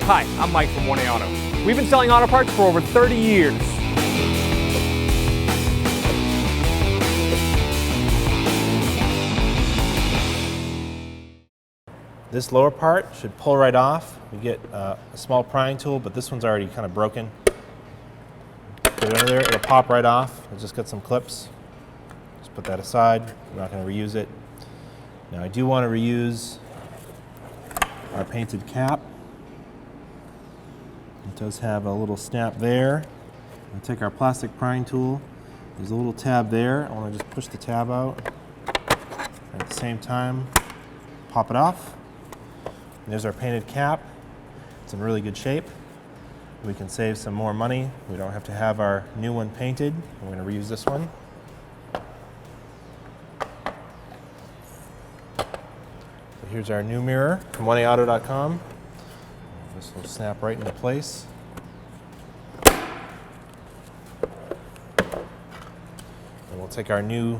Hi, I'm Mike from 1A Auto. We've been selling auto parts for over 30 years. This lower part should pull right off. We get a small prying tool, but this one's already kind of broken. Put it under there, it'll pop right off. It's just got some clips. Just put that aside. I'm not going to reuse it. Now I do want to reuse our painted cap. It does have a little snap there. I'll take our plastic prying tool. There's a little tab there. I want to just push the tab out. And at the same time, pop it off. And there's our painted cap. It's in really good shape. We can save some more money. We don't have to have our new one painted. We're going to reuse this one. So here's our new mirror from 1aauto.com. This will snap right into place. And we'll take our new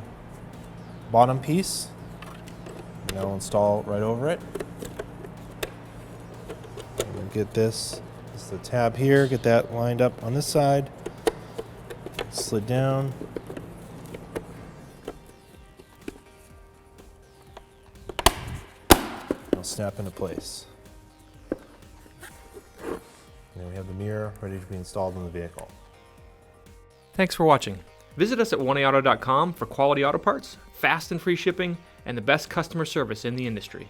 bottom piece and I'll install right over it. And get this is the tab here, get that lined up on this side, slid down. It'll snap into place. And then we have the mirror ready to be installed in the vehicle. Thanks for watching. Visit us at 1aauto.com for quality auto parts, fast and free shipping, and the best customer service in the industry.